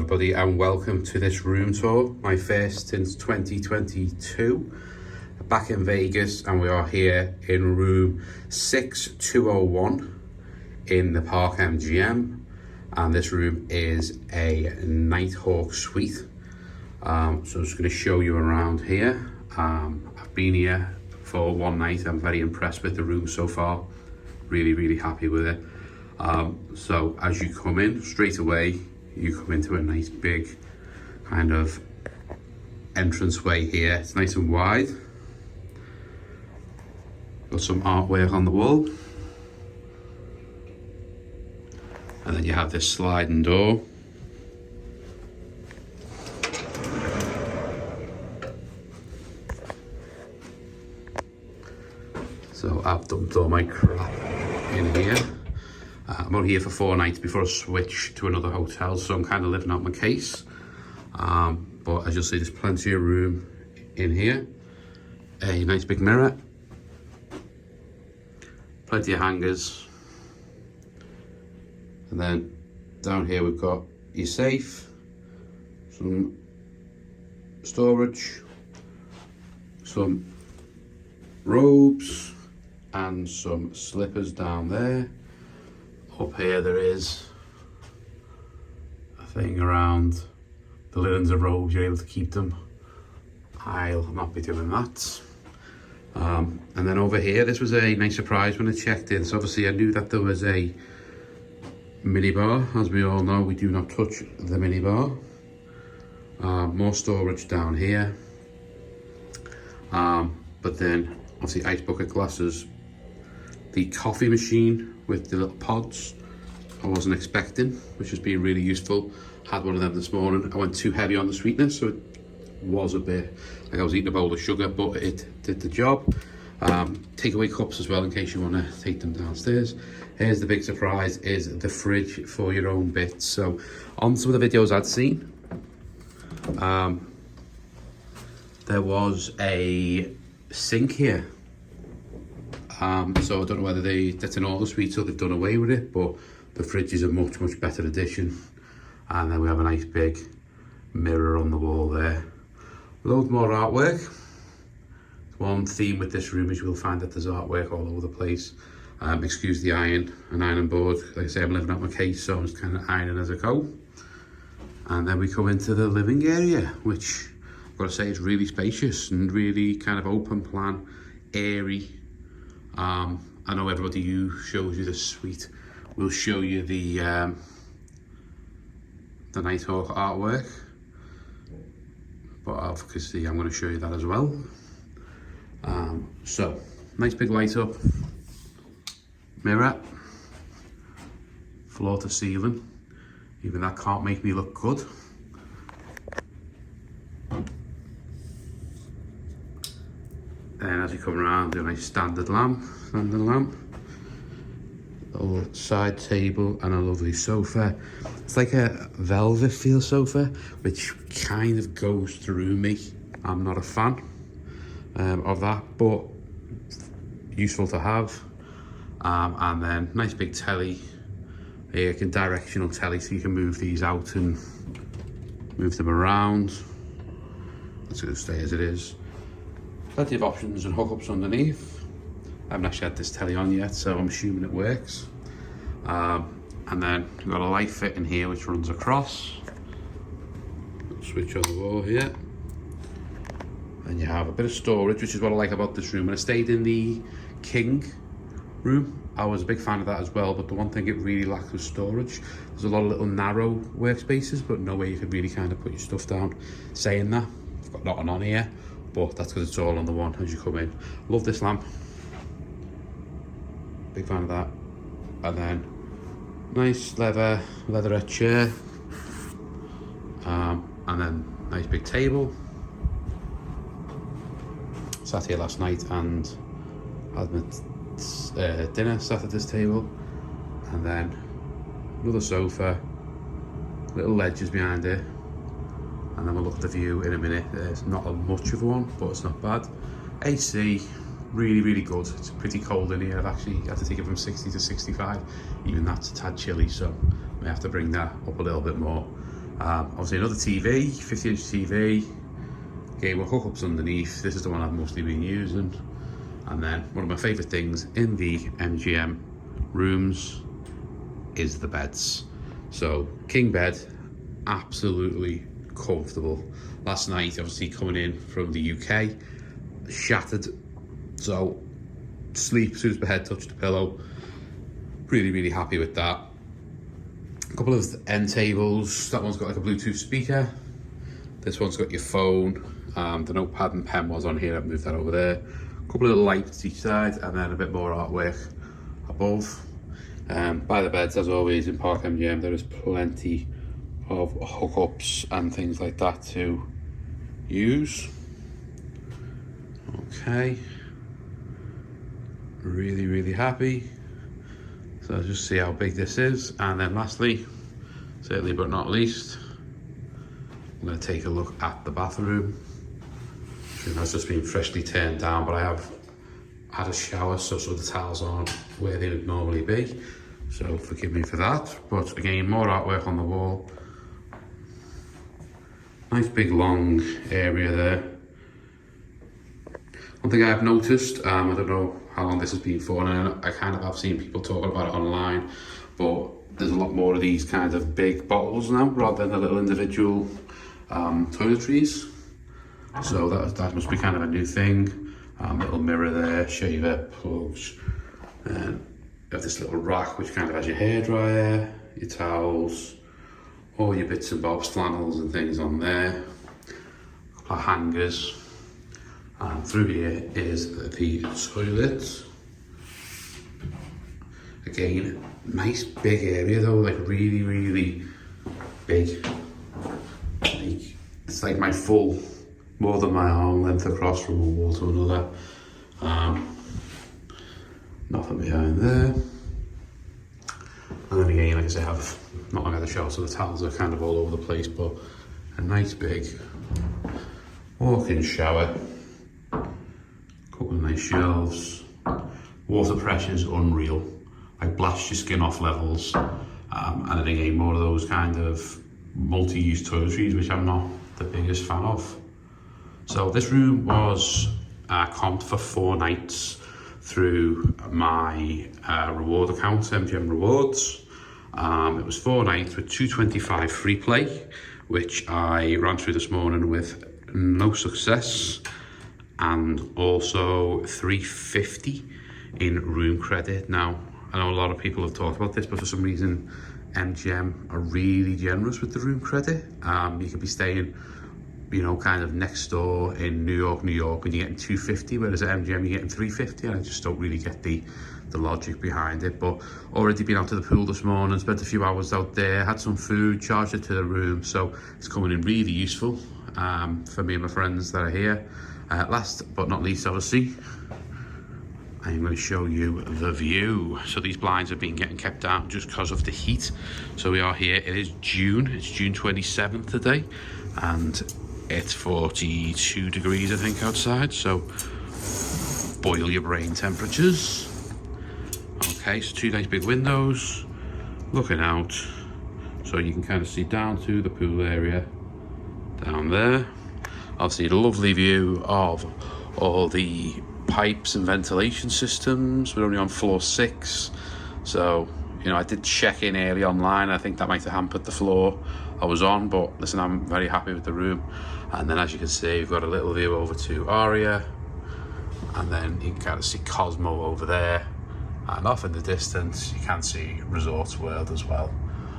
everybody, and welcome to this room tour, my first since 2022, back in Vegas, and we are here in room 6201 in the Park MGM, and this room is a Nighthawk Suite. So I'm just going to show you around here. I've been here for one night. I'm very impressed with the room so far, really happy with it. So as you come in, straight away you come into a nice big kind of entranceway here. It's nice and wide. Got some artwork on the wall, and then you have this sliding door. So I've dumped all my crap in here. I'm only here for 4 nights before I switch to another hotel, so I'm kind of living out my case. But as you'll see, there's plenty of room in here. A nice big mirror. Plenty of hangers. And then down here we've got your safe, some storage, some robes, and some slippers down there. Up here there is a thing around the linens and robes. You're able to keep them. I'll not be doing that. And then over here, this was a nice surprise when I checked in. So obviously I knew that there was a minibar. As we all know, we do not touch the minibar. More storage down here. But then obviously ice bucket glasses. The coffee machine with the little pods, I wasn't expecting, which has been really useful. Had one of them this morning. I went too heavy on the sweetness, so it was a bit like I was eating a bowl of sugar, but it did the job. Takeaway cups as well, in case you want to take them downstairs. Here's the big surprise, is the fridge for your own bits. So on some of the videos I'd seen, there was a sink here. So I don't know whether that's in all the suites or they've done away with it, but the fridge is a much better addition. And then we have a nice big mirror on the wall there. Loads more artwork. One theme with this room is you will find that there's artwork all over the place. Excuse the an ironing board. Like I say, I'm living out my case, so I'm just kind of ironing as I go. And then we come into the living area, which I've got to say is really spacious and really kind of open plan, airy. I know everybody who shows you the suite will show you the Nighthawk artwork, but obviously I'm going to show you that as well. So nice big light up, mirror, floor to ceiling. Even that can't make me look good. Then as you come around, do a nice standard lamp, a little side table and a lovely sofa. It's like a velvet feel sofa, which kind of goes through me. I'm not a fan of that, but useful to have. And then nice big telly. Here, directional telly, so you can move these out and move them around. It's going to stay as it is. Plenty of options and hookups underneath. I haven't actually had this telly on yet, so I'm assuming it works. And then we've got a light fit in here which runs across. Switch on the wall here. And you have a bit of storage, which is what I like about this room. When I stayed in the King room, I was a big fan of that as well, but the one thing it really lacked was storage. There's a lot of little narrow workspaces, but no way you could really kind of put your stuff down. Saying that, I've got nothing on here, but that's because it's all on the one as you come in. Love this lamp. Big fan of that. And then nice leatherette chair. And then nice big table. Sat here last night and had my dinner sat at this table. And then another sofa, little ledges behind it. And then we'll look at the view in a minute. It's not much of one, but it's not bad. AC, really good. It's pretty cold in here. I've actually had to take it from 60 to 65. Even that's a tad chilly, so we have to bring that up a little bit more. Obviously another TV, 50-inch TV. Again, with hookups underneath. This is the one I've mostly been using. And then one of my favourite things in the MGM rooms is the beds. So king bed, absolutely comfortable. Last night, obviously coming in from the UK, shattered. So sleep as soon as my head touched the pillow. Really happy with that. A couple of end tables. That one's got like a Bluetooth speaker. This one's got your phone. The notepad and pen was on here. I've moved that over there. A couple of little lights each side, and then a bit more artwork above. By the beds, as always in Park MGM, there is plenty of hookups and things like that to use. Okay. Really happy. So I'll just see how big this is. And then lastly, certainly but not least, I'm going to take a look at the bathroom. It has just been freshly turned down, but I have had a shower, so the towels aren't where they would normally be. So forgive me for that. But again, more artwork on the wall. Nice big long area there. One thing I have noticed, I don't know how long this has been for, and I kind of have seen people talking about it online, but there's a lot more of these kind of big bottles now rather than the little individual toiletries. So that must be kind of a new thing. Little mirror there, shaver, plugs, and you have this little rack which kind of has your hairdryer, your towels, all your bits and bobs, flannels and things on there. A couple of hangers. And through here is the toilet. Again, nice big area though, like really big. Like, it's like my full, more than my arm length across from one wall to another. Nothing behind there. And then again, like I say, I've not long had a shower, so the towels are kind of all over the place, but a nice big walk-in shower. Couple of nice shelves. Water pressure is unreal. Like blasts your skin off levels. And then again, more of those kind of multi-use toiletries, which I'm not the biggest fan of. So this room was comped for 4 nights through my reward account, MGM Rewards. It was 4 nights with $225 free play, which I ran through this morning with no success, and also $350 in room credit. Now, I know a lot of people have talked about this, but for some reason, MGM are really generous with the room credit. You could be staying, you know, kind of next door in New York, and you're getting $250, whereas at MGM you're getting $350, and I just don't really get the logic behind it. But already been out to the pool this morning, spent a few hours out there, had some food, charged it to the room, so it's coming in really useful for me and my friends that are here. Last but not least, obviously, I'm going to show you the view. So these blinds have been getting kept down just because of the heat. So we are here, it is June, it's June 27th today, and it's 42 degrees, I think, outside. So boil your brain temperatures. Okay, so 2 nice big windows, looking out. So you can kind of see down to the pool area down there. Obviously a lovely view of all the pipes and ventilation systems. We're only on floor 6, so you know, I did check in early online. I think that might have hampered the floor I was on, but listen, I'm very happy with the room. And then as you can see, you've got a little view over to Aria, and then you can kind of see Cosmo over there, and off in the distance you can see Resorts World as well.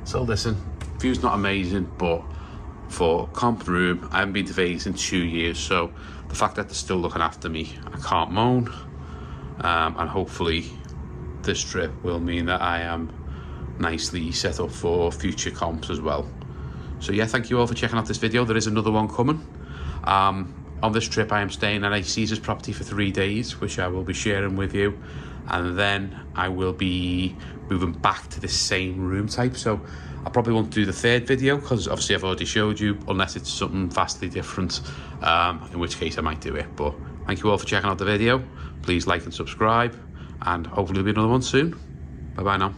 So listen, view's not amazing, but for comp room, I haven't been to Vegas in 2 years, so the fact that they're still looking after me, I can't moan. And hopefully this trip will mean that I am nicely set up for future comps as well. So yeah, thank you all for checking out this video. There is another one coming. On this trip I am staying at a Caesars property for 3 days, which I will be sharing with you, and then I will be moving back to the same room type. So I probably won't do the 3rd video because obviously I've already showed you, unless it's something vastly different, in which case I might do it. But thank you all for checking out the video. Please like and subscribe, and hopefully there'll be another one soon. Bye bye now.